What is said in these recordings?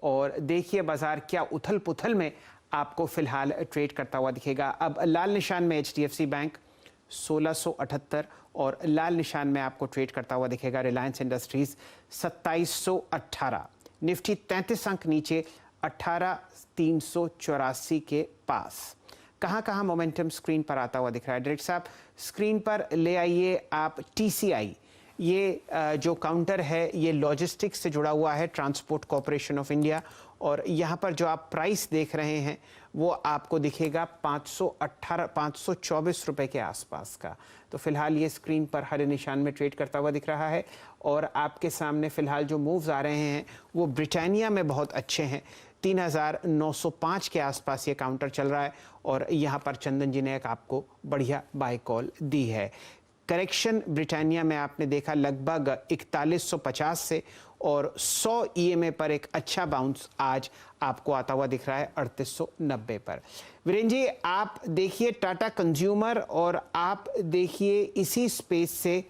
और देखिए बाजार क्या उथल पुथल में आपको फिलहाल ट्रेड करता हुआ दिखेगा। अब लाल निशान में HDFC बैंक 1678 और लाल निशान में आपको ट्रेड करता हुआ दिखेगा रिलायंस इंडस्ट्रीज 2718। निफ्टी 33 अंक नीचे 18384 के पास। कहां मोमेंटम स्क्रीन पर आता हुआ दिख रहा है? डायरेक्टर साहब स्क्रीन पर ले आइए आप TCI। ये जो काउंटर है ये लॉजिस्टिक्स से जुड़ा हुआ है, ट्रांसपोर्ट कॉरपोरेशन ऑफ इंडिया, और यहाँ पर जो आप प्राइस देख रहे हैं वो आपको दिखेगा 524 रुपए के आसपास का। तो फिलहाल ये स्क्रीन पर हरे निशान में ट्रेड करता हुआ दिख रहा है। और आपके सामने फिलहाल जो मूव्स आ रहे हैं वो ब्रिटानिया में बहुत अच्छे हैं। 3905 के आसपास ये काउंटर चल रहा है और यहाँ पर चंदन जी ने एक आपको बढ़िया बाय कॉल दी है। करेक्शन ब्रिटानिया में आपने देखा लगभग 4150 से, और 100 EMA पर एक अच्छा बाउंस आज आपको आता हुआ दिख रहा है 3890 पर। वीरेंद्र जी आप देखिए टाटा कंज्यूमर, और आप देखिए इसी स्पेस से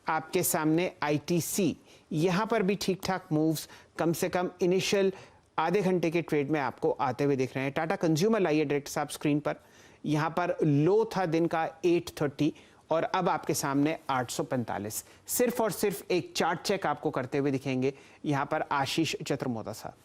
आपके सामने ITC, यहाँ पर भी ठीक ठाक मूव्स कम से कम इनिशियल आधे घंटे के ट्रेड में आपको आते हुए दिख रहे हैं। टाटा कंज्यूमर लाइए डायरेक्टर साहब स्क्रीन पर। यहाँ पर लो था दिन का 830 और अब आपके सामने 845। सिर्फ और सिर्फ एक चार्ट चेक आपको करते हुए दिखेंगे यहाँ पर आशीष चतुर्मोदा साहब।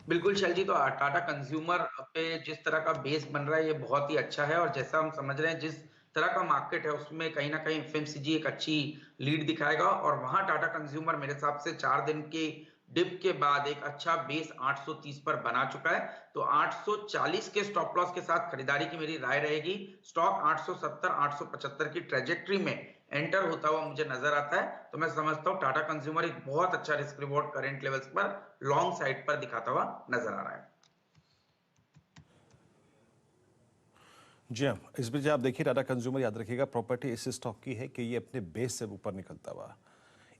बिल्कुल शैल जी, तो टाटा कंज्यूमर पे जिस तरह का बेस बन रहा है ये बहुत ही अच्छा है, और जैसा हम समझ रहे हैं जिस तरह का मार्केट है उसमें कहीं ना कहीं FMCG एक अच्छी लीड दिखाएगा, और वहां टाटा कंज्यूमर मेरे हिसाब से 4 दिन की डिप के बाद एक अच्छा बेस 830 पर बना चुका है। तो 840 के स्टॉप लॉस के साथ खरीदारी की मेरी राय रहेगी। स्टॉक 870 875 की ट्रेजेक्टरी में एंटर होता हुआ मुझे नजर आता है। तो मैं समझता हूं टाटा कंज्यूमर एक बहुत अच्छा रिस्क रिवॉर्ड करंट लेवल्स पर लॉन्ग साइड पर दिखाता हुआ नजर आ रहा है। जी हाँ, इस बीच आप देखिए टाटा कंज्यूमर, याद रखिएगा प्रॉपर्टी इस स्टॉक की है कि ये अपने बेस से ऊपर निकलता हुआ।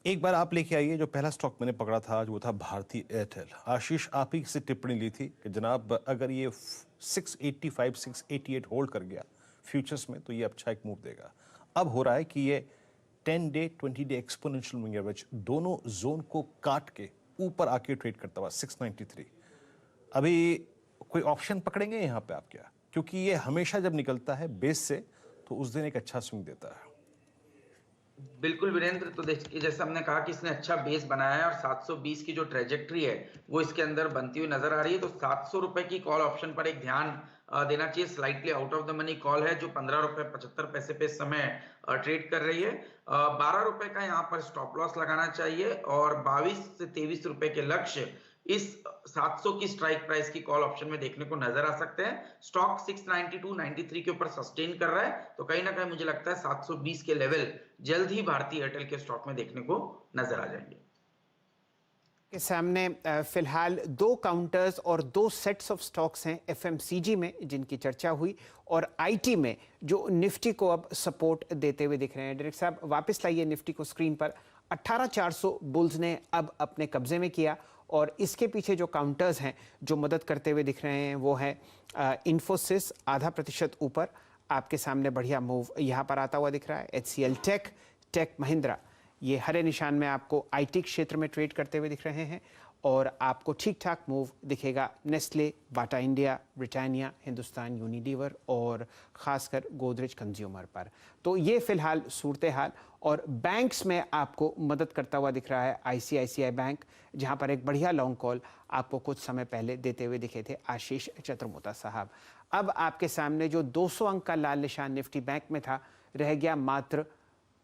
एक बार आप लेके आइए, जो पहला स्टॉक मैंने पकड़ा था आज वो था भारती एयरटेल। आशीष आप ही से टिप्पणी ली थी कि जनाब अगर ये 685 688 होल्ड कर गया फ्यूचर्स में तो ये अच्छा एक मूव देगा। अब हो रहा है कि ये 10 day 20 day exponential moving average दोनों जोन को काट के ऊपर आके ट्रेड करता हुआ 693। अभी कोई ऑप्शन पकड़ेंगे यहाँ पे आप क्या? क्योंकि ये हमेशा जब निकलता है बेस से तो उस दिन एक अच्छा स्विंग देता है। बिल्कुल वीरेंद्र, तो देखिए जैसे हमने कहा कि इसने अच्छा बेस बनाया है और 720 की जो ट्रेजेक्टरी है वो इसके अंदर बनती हुई नजर आ रही है। तो 700 रुपए की कॉल ऑप्शन पर एक ध्यान देना चाहिए। Slightly out of the money call है जो 15 रुपए 75 पैसे पे इस समय ट्रेड कर रही है। 12 रुपए का यहाँ पर स्टॉप लॉस लगाना चाहिए, और 22 से 23 रुपए के लक्ष्य इस 700 की स्ट्राइक प्राइस की कॉल ऑप्शन में देखने को नजर आ सकते हैं। स्टॉक 692.93 के ऊपर सस्टेन कर रहा है, तो कहीं ना कहीं मुझे लगता है 720 के लेवल जल्द ही भारतीय एयरटेल के स्टॉक में देखने को नजर आ जाएंगे। के सामने फिलहाल 2 काउंटर्स और 2 सेट्स ऑफ स्टॉक्स हैं FMCG में जिनकी चर्चा हुई, और IT में जो निफ्टी को अब सपोर्ट देते हुए दिख रहे हैं। डायरेक्टर साहब वापस लाइए निफ्टी को स्क्रीन पर। 18400 बुल्स ने अब अपने कब्जे में किया, और इसके पीछे जो काउंटर्स हैं जो मदद करते हुए दिख रहे हैं वो है इन्फोसिस 0.5% ऊपर आपके सामने बढ़िया मूव यहाँ पर आता हुआ दिख रहा है। HCL टेक महिंद्रा ये हरे निशान में आपको IT क्षेत्र में ट्रेड करते हुए दिख रहे हैं, और आपको ठीक ठाक मूव दिखेगा Nestle, Bata India, Britannia, Hindustan Unilever और ख़ासकर गोदरेज कंज्यूमर पर। तो ये फिलहाल सूरत हाल। और बैंक्स में आपको मदद करता हुआ दिख रहा है ICICI बैंक, जहां पर एक बढ़िया लॉन्ग कॉल आपको कुछ समय पहले देते हुए दिखे थे आशीष चतुर्मोदा साहब। अब आपके सामने जो 200 अंक का लाल निशान निफ्टी बैंक में था रह गया मात्र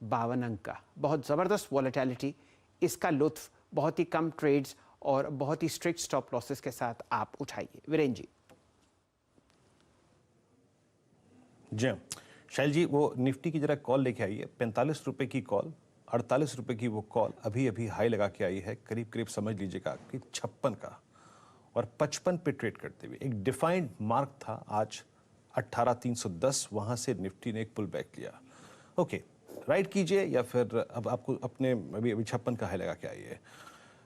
52 अंक का। बहुत ज़बरदस्त वॉलेटिलिटी, इसका लुत्फ बहुत ही कम ट्रेड्स और बहुत ही स्ट्रिक्ट स्टॉप लॉसेस के साथ आप उठाइए। वीरेंद्र जी। जी शैल जी, वो निफ्टी की जरा कॉल लेके आई है। 45 रुपए की कॉल, 48 रुपए की वो कॉल अभी अभी हाई लगा के आई है, करीब करीब समझ लीजिएगा कि 56 का, और 55 पे ट्रेड करते हुए एक डिफाइंड मार्क था आज 18310, वहां से निफ्टी ने एक पुल बैक लिया। ओके, राइट कीजिए या फिर अब आपको अपने अभी 56 का हाई लगा के आई है।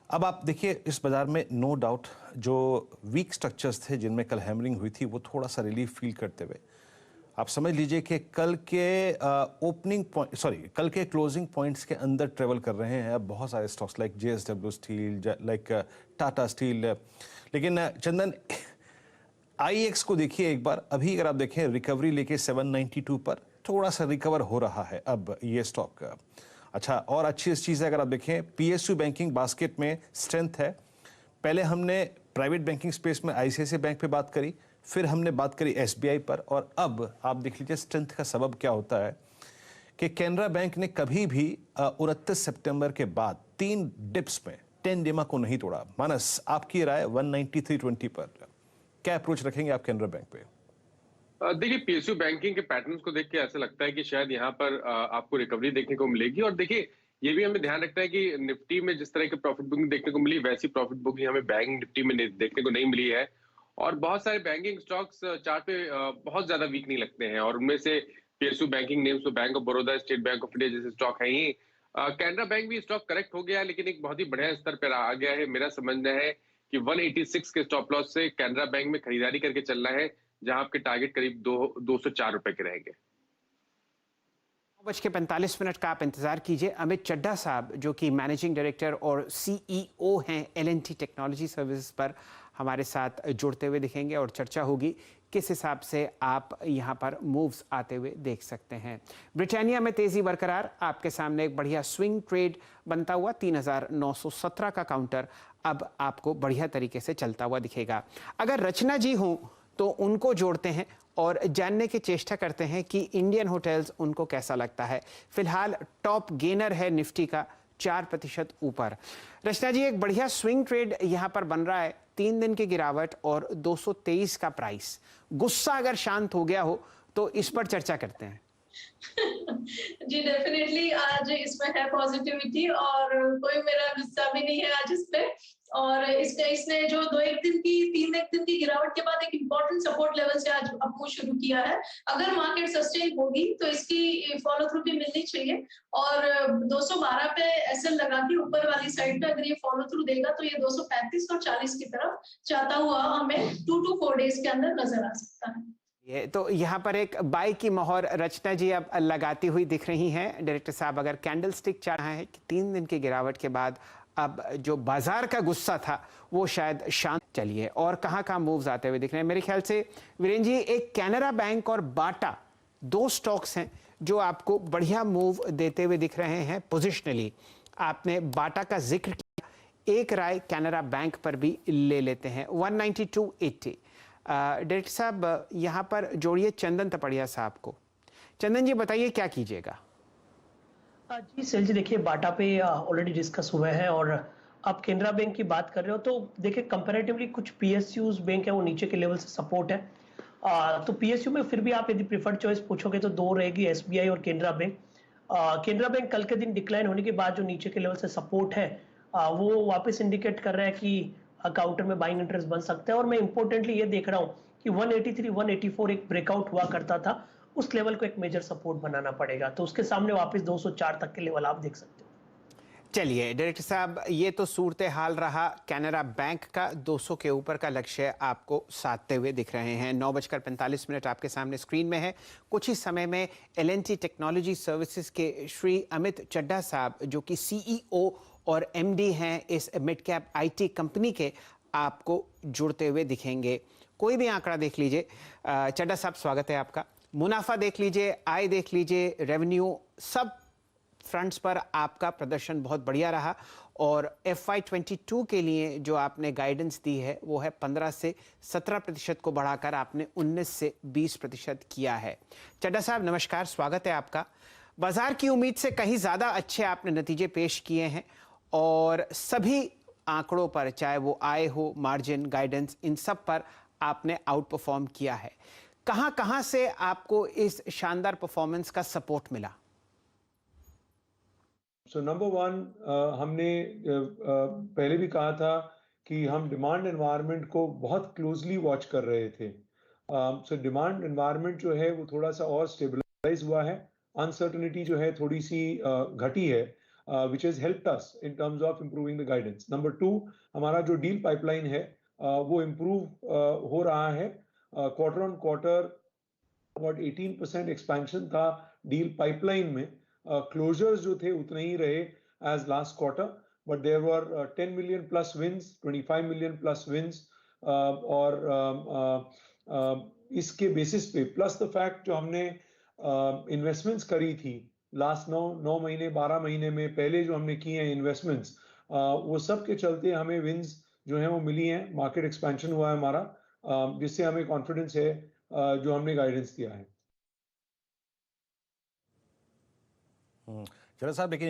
अब आप देखिए इस बाजार में नो डाउट जो वीक स्ट्रक्चर्स थे जिनमें कल हैमरिंग हुई थी वो थोड़ा सा रिलीफ फील करते हुए आप समझ लीजिए कि कल के ओपनिंग पॉइंट कल के क्लोजिंग पॉइंट्स के अंदर ट्रेवल कर रहे हैं अब बहुत सारे stocks like JSW steel, like Tata steel. लेकिन चंदन, आईएक्स को देखिए एक बार, अभी अगर आप देखें रिकवरी लेके 792 पर थोड़ा सा रिकवर हो रहा है अब ये स्टॉक। अच्छा, और अच्छी चीज़ है अगर आप देखें पीएसयू बैंकिंग बास्केट में स्ट्रेंथ है। पहले हमने प्राइवेट बैंकिंग स्पेस में आईसीआईसीआई बैंक पे बात करी, फिर हमने बात करी एसबीआई पर, और अब आप देख लीजिए स्ट्रेंथ का सबब क्या होता है कि कैनरा बैंक ने कभी भी 29 सितंबर के बाद 3 डिप्स में 10 डिमा को नहीं तोड़ा। मानस, आपकी राय 193.20 पर क्या अप्रोच रखेंगे आप कैनरा बैंक पे? देखिए, पीएसयू बैंकिंग के पैटर्न्स को देख के ऐसा लगता है कि शायद यहाँ पर आपको रिकवरी देखने को मिलेगी। और देखिए, ये भी हमें ध्यान रखना है कि निफ्टी में जिस तरह की प्रॉफिट बुकिंग देखने को मिली, वैसी प्रॉफिट बुकिंग हमें बैंक निफ्टी में देखने को नहीं मिली है। और बहुत सारे बैंकिंग स्टॉक्स चार्ट पे बहुत ज्यादा वीक नहीं लगते हैं, और उनमें से पीएसयू बैंकिंग नेम्स तो bank of Baroda, state bank of India जैसे स्टॉक है ही। कैनरा बैंक भी स्टॉक करेक्ट हो गया है, लेकिन एक बहुत ही बढ़िया स्तर पर आ गया है। मेरा समझना है कि 186 के स्टॉप लॉस से कैनरा बैंक में खरीदारी करके चलना है, जहां आपके टारगेट करीब 204 रुपए के रहेंगे। 9:45 का आप इंतजार कीजिए। अमित चड्ढा साहब, जो कि मैनेजिंग डायरेक्टर और सीईओ हैं एल&टी टेक्नोलॉजी सर्विसेज पर, हमारे साथ जुड़ते हुए दिखेंगे और चर्चा होगी किस हिसाब से आप यहां पर मूव्स आते हुए देख सकते हैं। ब्रिटानिया में तेजी बरकरार, आपके सामने एक बढ़िया स्विंग ट्रेड बनता हुआ 3917 का काउंटर अब आपको बढ़िया तरीके से चलता हुआ दिखेगा। अगर रचना जी हों तो उनको जोड़ते हैं और जानने की चेष्टा करते हैं कि इंडियन होटल्स उनको कैसा लगता है। फिलहाल टॉप गेनर है निफ्टी का 4% ऊपर। रचना जी, एक बढ़िया स्विंग ट्रेड यहां पर बन रहा है, 3 दिन की गिरावट और 223 का प्राइस। गुस्सा अगर शांत हो गया हो तो इस पर चर्चा करते हैं। जी डेफिनेटली आज इसमें है पॉजिटिविटी, और कोई मेरा गुस्सा भी नहीं है आज इस पे। और इसने जो 3 दिन की गिरावट के बाद एक इम्पोर्टेंट सपोर्ट लेवल से आज अपमूव शुरू किया है। अगर मार्केट सस्टेन होगी तो इसकी फॉलो थ्रू भी मिलनी चाहिए, और 212 पे एसएल लगा के ऊपर वाली साइड पे अगर ये फॉलो थ्रू देगा तो ये 235 और 40 की तरफ जाता हुआ हमें 2 to 4 डेज के अंदर नजर आ सकता है। ये तो यहाँ पर एक बाई की मोहर रचना जी अब लगाती हुई दिख रही हैं। डायरेक्टर साहब, अगर कैंडल स्टिक चाह रहा है कि 3 दिन की गिरावट के बाद अब जो बाजार का गुस्सा था वो शायद शांत। चलिए, और कहाँ मूव्स आते हुए दिख रहे हैं? मेरे ख्याल से वीरेंद्र जी, एक कैनरा बैंक और बाटा 2 स्टॉक्स हैं जो आपको बढ़िया मूव देते हुए दिख रहे हैं पोजिशनली। आपने बाटा का जिक्र किया, एक राय कैनरा बैंक पर भी ले लेते हैं। 192.80। डायरेक्टर साहब, यहाँ पर जोड़िए चंदन तपड़िया साहब को। चंदन जी, बताइए क्या कीजिएगा? जी सेल जी, देखिए बाटा पे ऑलरेडी डिस्कस हुए हैं, और आप केनरा बैंक की बात कर रहे हो तो देखिए कंपैरेटिवली कुछ पीएसयूज बैंक है वो नीचे के लेवल से सपोर्ट है। तो पीएसयू में फिर भी आप यदि प्रेफर्ड चॉइस पूछोगे तो 2 रहेगी, एसबीआई और केनरा बैंक। केनरा बैंक कल के दिन डिक्लाइन होने के बाद जो नीचे के लेवल से सपोर्ट है वो वापस इंडिकेट कर रहा है कि काउंटर में बाइंग इंटरेस्ट बन सकता है। और मैं इंपॉर्टेंटली ये देख रहा हूँ कि 183 184 एक ब्रेकआउट हुआ करता था, उस लेवल को एक मेजर सपोर्ट बनाना पड़ेगा, तो उसके सामने वापस 204 तक के लेवल आप देख सकते हो। चलिए डायरेक्टर साहब, ये तो सूरत हाल रहा कैनरा बैंक का। 200 के ऊपर का लक्ष्य आपको साधते हुए दिख रहे हैं। 9:45 आपके सामने स्क्रीन में है। कुछ ही समय में एल&टी टेक्नोलॉजी सर्विसेज के श्री अमित चड्ढा साहब, जो कि सीईओ और एमडी हैं इस मिड कैप आईटी कंपनी के, आपको जुड़ते हुए दिखेंगे। कोई भी आंकड़ा देख लीजिए। चड्ढा साहब, स्वागत है आपका। मुनाफा देख लीजिए, आय देख लीजिए, रेवेन्यू, सब फ्रंट्स पर आपका प्रदर्शन बहुत बढ़िया रहा। और FY22 के लिए जो आपने गाइडेंस दी है वो है 15 से 17% को बढ़ाकर आपने 19 से 20% किया है। चड्ढा साहब नमस्कार, स्वागत है आपका। बाजार की उम्मीद से कहीं ज़्यादा अच्छे आपने नतीजे पेश किए हैं और सभी आंकड़ों पर, चाहे वो आय हो, मार्जिन, गाइडेंस, इन सब पर आपने आउट परफॉर्म किया है। कहां से आपको इस शानदार परफॉर्मेंस का सपोर्ट मिला? सो नंबर 1, हमने पहले भी कहा था कि हम डिमांड एनवायरनमेंट को बहुत क्लोजली वॉच कर रहे थे। सो डिमांड एनवायरनमेंट जो है वो थोड़ा सा और स्टेबलाइज हुआ है। अनसर्टेनिटी जो है थोड़ी सी घटी है, which has helped us in terms of improving the guidance. Number 2, हमारा जो डील पाइपलाइन है वो इम्प्रूव हो रहा है। Quarter on quarter about 18% expansion था डील पाइपलाइन में। क्लोजर्स जो थे उतने ही रहे as last quarter, but there were 10 million plus wins, 25 million plus wins, और इसके बेसिस पे प्लस द फैक्ट जो हमने इन्वेस्टमेंट्स करी थी लास्ट 9 महीने 12 महीने में, पहले जो हमने किए हैं इन्वेस्टमेंट्स, वो सब के चलते हमें विंस जो है वो मिली हैं, मार्केट एक्सपेंशन हुआ है हमारा, जिससे हमें कॉन्फिडेंस है जो हमने गाइडेंस दिया है। जरा साहब, लेकिन